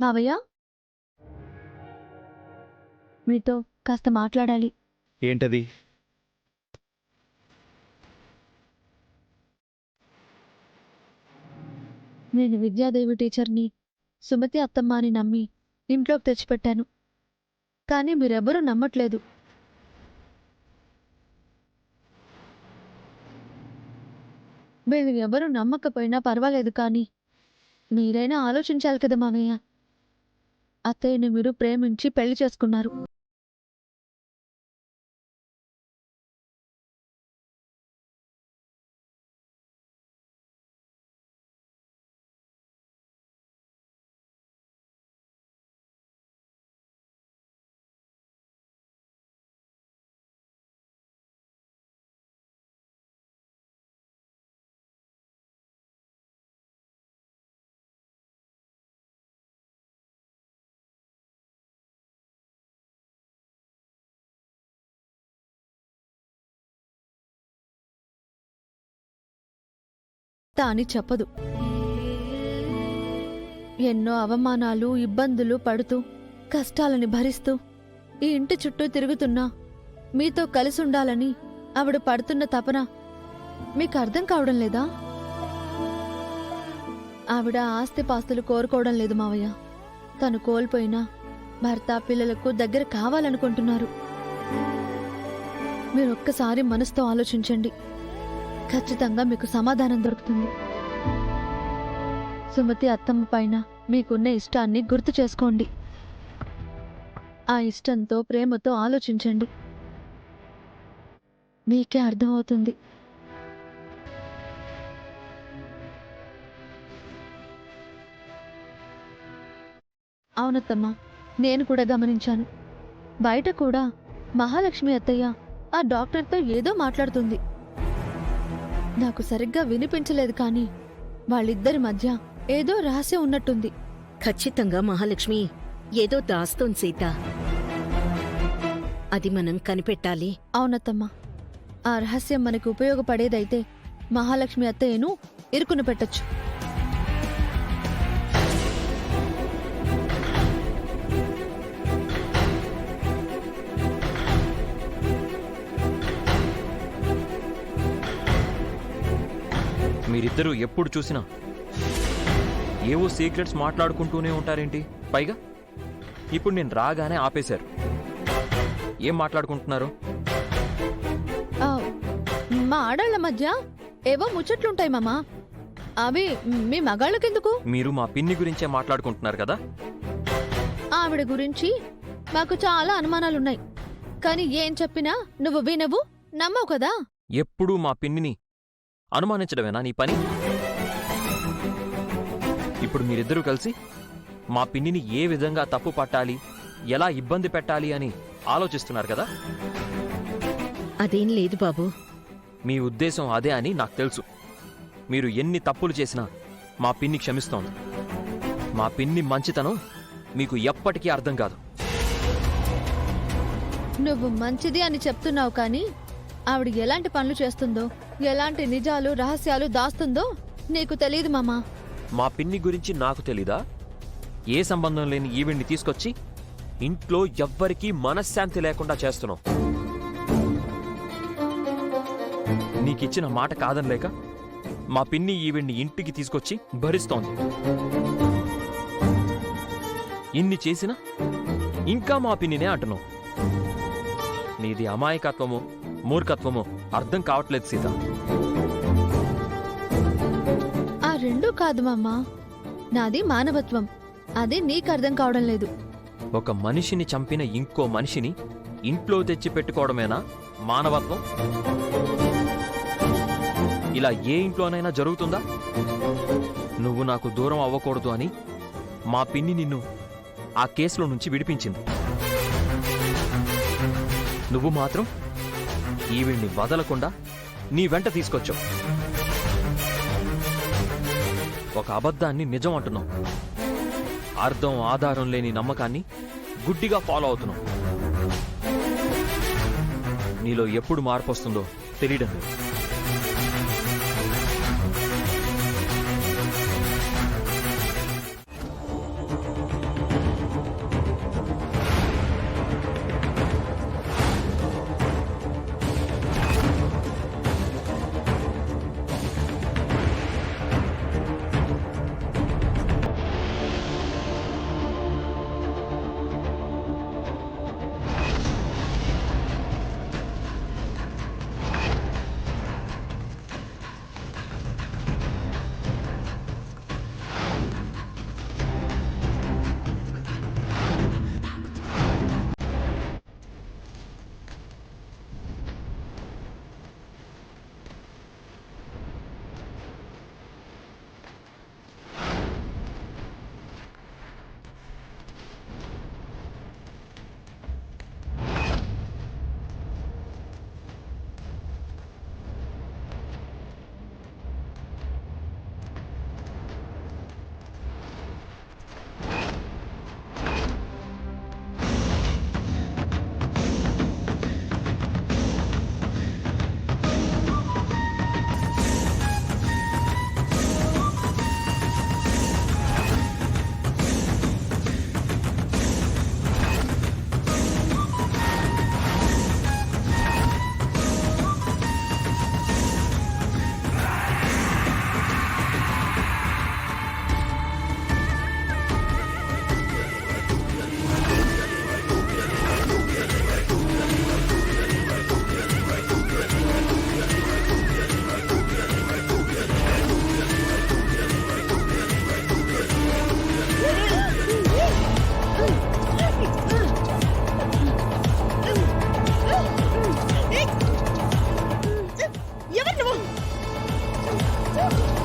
మావయ్య, మీతో కాస్త మాట్లాడాలి. ఏంటది? నేను విద్యాదేవి టీచర్ని, సుమతి అత్తమ్మ అని నమ్మి ఇంట్లోకి తెచ్చిపెట్టాను. కానీ మీరెవ్వరూ నమ్మట్లేదు. మీరు ఎవరూ నమ్మకపోయినా పర్వాలేదు, కానీ మీరైనా ఆలోచించాలి కదా మావయ్య. అత్తయ్యని మీరు ప్రేమించి పెళ్లి చేసుకున్నారు. అని చెప్పదు. ఎన్నో అవమానాలు, ఇబ్బందులు పడుతూ, కష్టాలని భరిస్తూ ఈ ఇంటి చుట్టూ తిరుగుతున్నా మీతో కలిసి ఉండాలని ఆవిడ పడుతున్న తపన మీకు అర్థం కావడం లేదా? ఆవిడ ఆస్తిపాస్తులు కోరుకోవడం లేదు మావయ్య. తను కోల్పోయినా భర్త, పిల్లలకు దగ్గర కావాలనుకుంటున్నారు. మీరొక్కసారి మనసుతో ఆలోచించండి. ఖచ్చితంగా మీకు సమాధానం దొరుకుతుంది. సుమతి అత్తమ్మ పైన మీకున్న ఇష్టాన్ని గుర్తు చేసుకోండి. ఆ ఇష్టంతో, ప్రేమతో ఆలోచించండి. మీకే అర్థమవుతుంది. అవునత్తమ్మ, నేను కూడా గమనించాను. బయట కూడా మహాలక్ష్మి అత్తయ్య ఆ డాక్టర్తో ఏదో మాట్లాడుతుంది. నాకు సరిగ్గా వినిపించలేదు, కానీ వాళ్ళిద్దరి మధ్య ఏదో రహస్యం ఉన్నట్టుంది. ఖచ్చితంగా మహాలక్ష్మి ఏదో దాస్తోంది సీత. అది మనం కనిపెట్టాలి. అవునత్తమ్మా, ఆ రహస్యం మనకు ఉపయోగపడేదైతే మహాలక్ష్మి అత్తయ్యను ఇరుకున పెట్టొచ్చు. మీరిద్దరూ ఎప్పుడు చూసినా ఏవో సీక్రెట్స్ మాట్లాడుకుంటూనే ఉంటారేంటి? పైగా ఇప్పుడు నేను రాగానే ఆపేశారు. ఏం మాట్లాడుకుంటున్నారు? మా ఆడాళ్ల మధ్య ఏవో ముచ్చట్లుంటాయి మామా. అవి మీ మగాళ్ళకెందుకు? మీరు మా పిన్ని గురించే మాట్లాడుకుంటున్నారు కదా. ఆవిడ గురించి మాకు చాలా అనుమానాలున్నాయి, కానీ ఏం చెప్పినా నువ్వు వినవు, నమ్మవు కదా. ఎప్పుడూ మా పిన్నిని అనుమానించడమేనా నీ పని? ఇప్పుడు మీరిద్దరూ కలిసి మా పిన్నిని ఏ విధంగా తప్పు పట్టాలి, ఎలా ఇబ్బంది పెట్టాలి అని ఆలోచిస్తున్నారు కదా. అదేం లేదు బాబు. మీ ఉద్దేశం అదే అని నాకు తెలుసు. మీరు ఎన్ని తప్పులు చేసినా మా పిన్ని క్షమిస్తోంది. మా పిన్ని మంచితనం మీకు ఎప్పటికీ అర్థం కాదు. నువ్వు మంచిది అని చెప్తున్నావు, కానీ ఆవిడ ఎలాంటి పనులు చేస్తుందో, ఎలాంటి నిజాలు, రహస్యాలు దాస్తుందో నీకు తెలియదు మామా. మా పిన్ని గురించి నాకు తెలీదా? ఏ సంబంధం లేని ఈవిడ్ని తీసుకొచ్చి ఇంట్లో ఎవ్వరికీ మనశ్శాంతి లేకుండా చేస్తున్నావు. నీకిచ్చిన మాట కాదనలేక మా పిన్ని ఈవిడ్ని ఇంటికి తీసుకొచ్చి భరిస్తోంది. ఇన్ని చేసినా ఇంకా మా పిన్నినే అంటున్నావు. నీది అమాయకత్వమో మూర్ఖత్వమో అర్థం కావట్లేదు సీత. ఆ రెండూ కాదు మామా, నాది మానవత్వం. అది నీకు అర్థం కావడం లేదు. ఒక మనిషిని చంపిన ఇంకో మనిషిని ఇంట్లో తెచ్చి పెట్టుకోవడమేనా మానవత్వం? ఇలా ఏ ఇంట్లోనైనా జరుగుతుందా? నువ్వు నాకు దూరం అవ్వకూడదు అని మా పిన్ని నిన్ను ఆ కేసులో నుంచి విడిపించింది. నువ్వు మాత్రం ఈవిడ్ని వదలకుండా నీ వెంట తీసుకొచ్చావు. ఒక అబద్ధాన్ని నిజం అంటున్నావు. అర్థం ఆధారం లేని నమ్మకాన్ని గుడ్డిగా ఫాలో అవుతున్నావు. నీలో ఎప్పుడు మార్పు వస్తుందో తెలియడం లేదు. ఆ!